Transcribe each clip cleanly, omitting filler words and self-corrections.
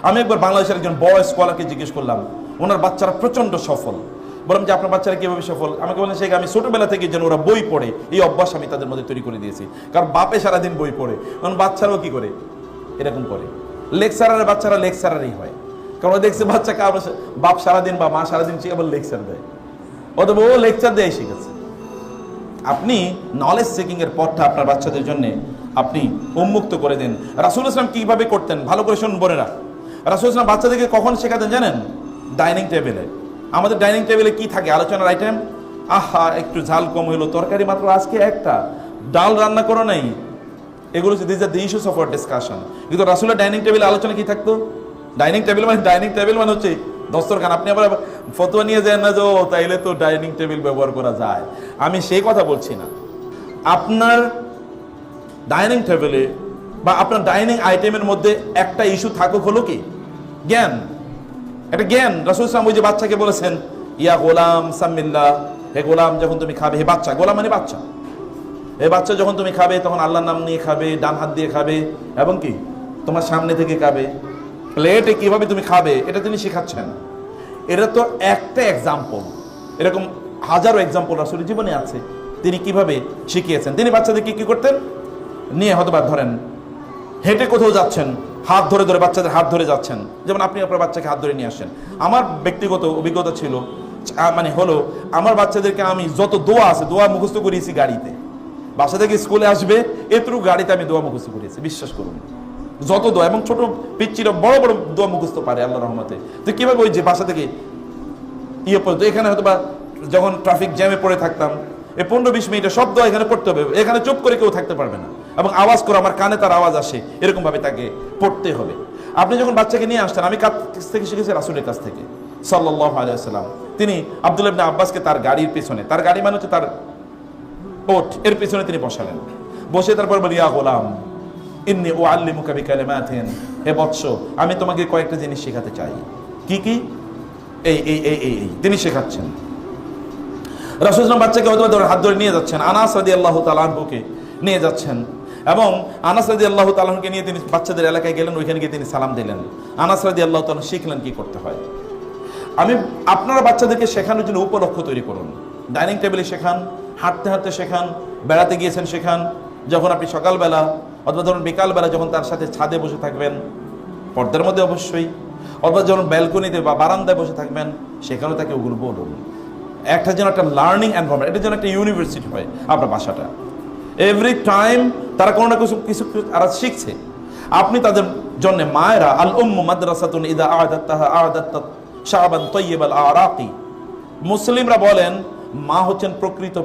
আমি একবার বাংলাদেশের একজন বড় স্কলারকে জিজ্ঞেস করলাম, ওনার বাচ্চারা প্রচন্ড সফল। বললাম যে আপনার বাচ্চারা কিভাবে সফল? আমাকে বলেন শেখ, আমি ছোটবেলা থেকে যেন ওরা বই পড়ে এই অভ্যাস আমি তাদের মধ্যে তৈরি করে দিয়েছি। কারণ বাপে সারাদিন বই পড়ে, কারণ বাচ্চারাও কি করে এরকম করে। লেকচারারের বাচ্চারা লেকচারারই হয়, কারণ ও দেখছে বাচ্চাকে বাপ সারাদিন বা মা সারাদিন আবার লেকচার দেয়, অথবা ও লেকচার দেয় শিখেছে। আপনি নলেজ সিকিং এর পথটা আপনার বাচ্চাদের জন্য আপনি উন্মুক্ত করে দিন। রাসূল ইসলাম কিভাবে করতেন ভালো করে শুনুন বোনেরা। রাসূল ইসলাম বাচ্চাদেরকে কখন শেখাতেন জানেন? ডাইনিং টেবিলে। আমাদের ডাইনিং টেবিলে কি থাকে আলোচনার আইটেম? আহা একটু ঝাল কম হইলো, তরকারি মাত্র আজকে একটা, ডাল রান্না করো নাই, এগুলো this are the issues of our discussion. কিন্তু রাসূলের ডাইনিং টেবিলে আলোচনা কি থাকতো? ডাইনিং টেবিল মানে হচ্ছে দস্তরখান। আপনি আবার ফতোয়া নিয়ে যান না যে তাইলে তো ডাইনিং টেবিল ব্যবহার করা যায়, আমি সেই কথা বলছি না। আপনার ডাইনিং টেবিলে বা আপনার ডাইনিং আইটেমের মধ্যে একটা ইস্যু থাকুক, হলো কি জ্ঞান। একটা জ্ঞান। রাসূল সাল্লাল্লাহু আলাইহি ওয়াসাল্লাম ওই যে বাচ্চাকে বলেছেন, ইয়া গোলাম সাম্মিল্লাহ, হে গোলাম যখন তুমি খাবে, হে বাচ্চা, গোলাম মানে বাচ্চা, হে বাচ্চা যখন তুমি খাবে তখন আল্লাহর নাম নিয়ে খাবে, ডান হাত দিয়ে খাবে এবং কি তোমার সামনে থেকে খাবে। প্লেটে কিভাবে তুমি খাবে এটা তিনি শেখাচ্ছেন। এটা তো একটা এক্সাম্পল, এরকম হাজারো এক্সাম্পল রাসূলের জীবনে আছে তিনি কিভাবে শিখিয়েছেন। তিনি বাচ্চাদেরকে কি করতেন, নিয়ে হয়তোবা ধরেন হেঁটে কোথাও যাচ্ছেন, হাত ধরে ধরে বাচ্চাদের হাত ধরে যাচ্ছেন, যেমন আপনি আপনার বাচ্চাকে হাত ধরে নিয়ে আসেন। আমার ব্যক্তিগত অভিজ্ঞতা ছিল, মানে হলো আমার বাচ্চাদেরকে আমি যত দোয়া আছে দোয়া মুখস্থ করিয়েছি গাড়িতে। বাসা থেকে স্কুলে আসবে এতটুকু গাড়িতে আমি দোয়া মুখস্থ করিয়েছি, বিশ্বাস করুন। যত দোয়া, এবং ছোট পিচ্চিরা বড় বড় দোয়া মুখস্থ পারে আল্লাহর রহমতে। তো কিভাবে ওই যে বাসা থেকে পর্যন্ত, এখানে হয়তো বা যখন ট্রাফিক জ্যামে পড়ে থাকতাম, এই 15-20 মিনিটে সব দোয়া এখানে পড়তে হবে, এখানে চুপ করে কেউ থাকতে পারবে না, এবং আওয়াজ করে আমার কানে তার আওয়াজ আসে, এরকম ভাবে তাকে পড়তে হবে। আপনি যখন বাচ্চাকে নিয়ে আসতেন, আমি কাছ থেকে শিখেছি রাসূলের কাছ থেকে সাল্লাল্লাহু আলাইহি ওয়াসাল্লাম। তিনি আব্দুল্লাহ ইবনে আব্বাসকে তার গাড়ির পিছনে, তার গাড়ি মানে হচ্ছে তার ওট, এর পিছনে তিনি বসালেন। বসে তারপর বলি, ইয়া গোলাম ইন্নী উআল্লিমুকা বিকালিমাতিন, হে বৎস আমি তোমাকে কয়েকটা জিনিস শেখাতে চাই। কি কি? এই এই এই এই তিনি শেখাচ্ছেন। রাসূল সাল্লাল্লাহু আলাইহি ওয়াসাল্লাম বাচ্চাকে হয়তো হাত ধরে নিয়ে যাচ্ছেন, আনাস রাদিয়াল্লাহু তাআলা আনহুকে নিয়ে যাচ্ছেন, এবং আনাস রাদিয়াল্লাহু তাআলা আনহুকে নিয়ে তিনি বাচ্চাদের এলাকায় গেলেন, ওইখানে গিয়ে তিনি সালাম দিলেন। আনাস রাদিয়াল্লাহু তাআলা শিখলেন কি করতে হয়। আমি আপনারা বাচ্চাদেরকে শেখানোর জন্য উপলক্ষ্য তৈরি করুন। ডাইনিং টেবিলে শেখান, হাঁটতে হাঁটতে শেখান, বেড়াতে গিয়েছেন শেখান, যখন আপনি সকালবেলা অথবা ধরুন বিকালবেলা যখন তার সাথে ছাদে বসে থাকবেন, পর্দার মধ্যে অবশ্যই, অথবা যখন ব্যালকনিতে বা বারান্দায় বসে থাকবেন, সেখানেও তাকে ওগুলো বলুন। একটা যেন একটা লার্নিং এনভায়রনমেন্ট, এটা যেন একটা ইউনিভার্সিটি হয় আপনার বাসাটা। এভরি টাইম তারা কোনো না কিছু তারা শিখছে। আপনি তাদের জন্য মায়েরা, আল উম্মু মাদ্রাসাতুন ইদা আ'দাতাহা আ'দাত শাবান তাইয়িবাল আরাকি, মুসলিমরা বলেন মা হচ্ছেন প্রকৃত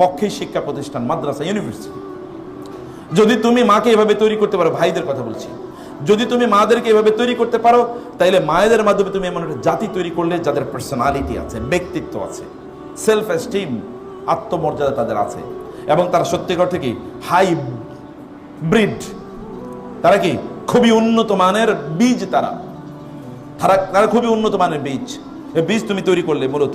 পক্ষে শিক্ষা প্রতিষ্ঠান, মাদ্রাসা, ইউনিভার্সিটি। যদি তুমি মাকে এভাবে তৈরি করতে পারো, ভাইদের কথা বলছি, যদি তুমি মাদেরকে এভাবে তৈরি করতে পারো, তাইলে মায়েদের মাধ্যমে তুমি এমন একটা জাতি তৈরি করলে যাদের পার্সোনালিটি আছে, ব্যক্তিত্ব আছে, সেলফ এস্টিম, আত্মমর্যাদা তাদের আছে, এবং তারা সত্যিকার থেকে হাই ব্রিড, তারা কি খুবই উন্নত মানের বীজ, তারা খুবই উন্নত মানের বীজ। এই বীজ তুমি তৈরি করলে মূলত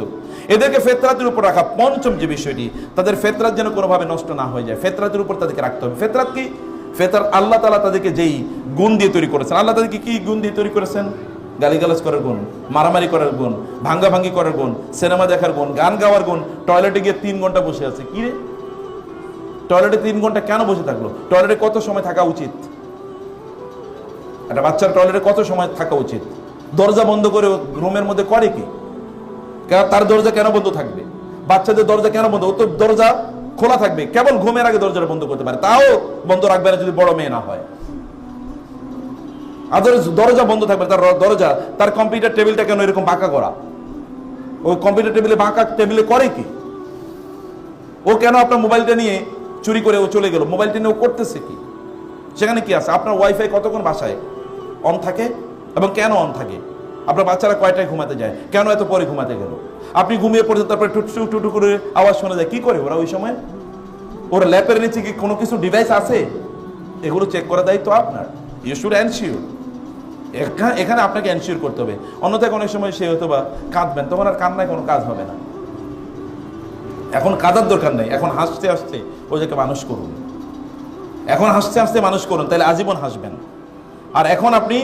এদেরকে ফেতরাতের উপর রাখা। পঞ্চম যে বিষয়টি, তাদের ফেতরাত যেন কোনোভাবে নষ্ট না হয়ে যায়, ফেতরাতের উপর তাদেরকে রাখতে হবে। ফেতরাত কি? ফেতরাত আল্লাহ তাআলা তাদেরকে যেই গুণ দিয়ে তৈরি করেছেন, আল্লাহ তাদেরকে কি গুণ দিয়ে তৈরি করেছেন? গালিগালাজ করার গুণ, মারামারি করার গুণ, ভাঙ্গাভাঙ্গি করার গুণ, সিনেমা দেখার গুণ, গান গাওয়ার গুণ। টয়লেটে গিয়ে 3 ঘন্টা বসে আছে, কি রে টয়লেটে 3 ঘন্টা কেন বসে থাকলো? টয়লেটে কত সময় থাকা উচিত? একটা বাচ্চার টয়লেটে কত সময় থাকা উচিত? দরজা বন্ধ করে রুমের মধ্যে করে কি? তার দরজা কেন বন্ধ থাকবে? বাচ্চাদের দরজা কেন বন্ধ? ও তো দরজা খোলা থাকবে, কেবল ঘুমের আগে দরজাটা বন্ধ করতে পারে, তাও বন্ধ রাখবে না যদি বড় মেয়ে না হয়। আর দরজা বন্ধ থাকবে, তার দরজা, তার কম্পিউটার টেবিলটা কেন এরকম বাঁকা করা? ওই কম্পিউটার টেবিলে বাঁকা টেবিলে করে কি? ও কেন আপনার মোবাইলটা নিয়ে চুরি করে ও চলে গেল? মোবাইলটা নিয়ে ও করতেছে কি? সেখানে কি আছে? আপনার ওয়াইফাই কতক্ষণ বাসায় অন থাকে এবং কেন অন থাকে? আপনার বাচ্চারা কয়টায় ঘুমাতে যায়, কেন এত পরে ঘুমাতে গেল? আপনি ঘুমিয়ে পড়ে তারপরে টুটু টুটু করে আওয়াজ শোনা যায়, কি করে ওরা ওই সময়? ওরা ল্যাপের নিচে কি কোনো কিছু ডিভাইস আছে? এগুলো চেক করার দায়িত্ব আপনার। ইউ শুড এনশিওর, এখানে আপনাকে এনশিওর করতে হবে। অন্যথায় অনেক সময় সে হয়তো বা কাঁদবেন, তখন আর কান্নায় কোনো কাজ হবে না। এখন কাঁদার দরকার নেই, এখন হাসতে হাসতে ওদেরকে মানুষ করুন, এখন হাসতে হাসতে মানুষ করুন, তাহলে আজীবন হাসবেন। আর এখন আপনি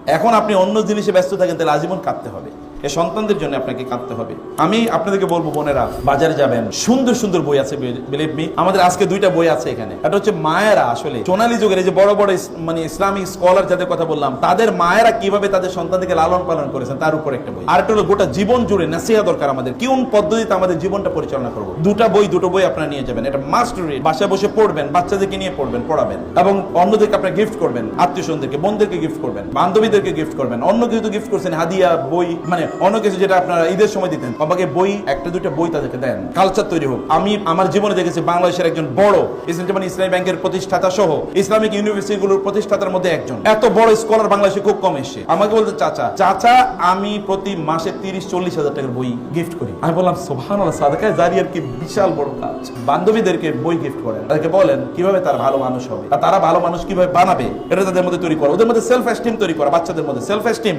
এখন আপনি অন্য জিনিসে ব্যস্ত থাকেন, তাহলে আজীবন কাঁদতে হবে। এই সন্তানদের জন্য আপনাকে কাঁদতে হবে। আমি আপনাদেরকে বলবো, বোনেরা বাজারে যাবেন, সুন্দর সুন্দর বই আছে, বিলিভ মি। আমাদের আজকে 2টা বই আছে এখানে। এটা হচ্ছে মায়েরা আসলে সোনালী যুগের এই যে বড় বড় মানে ইসলামিক স্কলার যাদের কথা বললাম, তাদের মায়েরা কিভাবে তাদের সন্তানদেরকে লালন পালন করেছেন তার উপর একটা বই। আর একটা হলো গোটা জীবন জুড়ে নাসিহা দরকার আমাদের, কোন পদ্ধতিতে আমাদের জীবনটা পরিচালনা করবো। দুটো বই আপনারা নিয়ে যাবেন, এটা মাস্ট রিড। বাসায় বসে পড়বেন, বাচ্চাদেরকে নিয়ে পড়বেন, পড়াবেন, এবং অন্যদেরকে আপনারা গিফট করবেন, আত্মীয় স্বজনদেরকে, বোনদেরকে গিফট করবেন, বান্ধবীদেরকে গিফট করবেন। অন্য কিছু গিফট করছেন, হাদিয়া, বই, মানে অন্য কিছু যেটা আপনারা ঈদের সময় দিতেন, বাবাকে বই, 1-2টা বই তাদেরকে দেন, কালচার তৈরি হোক। আমি আমার জীবনে দেখেছি বাংলাদেশের একজন বড় ইসলামী ব্যাংকের প্রতিষ্ঠাতা সহ ইসলামিক ইউনিভার্সিটিগুলোর প্রতিষ্ঠাতার মধ্যে একজন, এত বড় স্কলার বাংলাদেশে খুব কম এসে আমাকে বলতে, চাচা আমি প্রতি মাসে 30-40 হাজার টাকার বই গিফট করি। আমি বললাম সুবহানাল্লাহ, সাদাকায়ে জারিয়ার কি বিশাল বড় কাজ। বান্ধবীদেরকে বই গিফট করেন, তাদেরকে বলেন কিভাবে তারা ভালো মানুষ হবে, আর তারা ভালো মানুষ কিভাবে বানাবে, এটা তাদের মধ্যে তৈরি করা, ওদের মধ্যে সেলফ এস্টিম তৈরি করা, বাচ্চাদের মধ্যে সেলফ এস্টিম।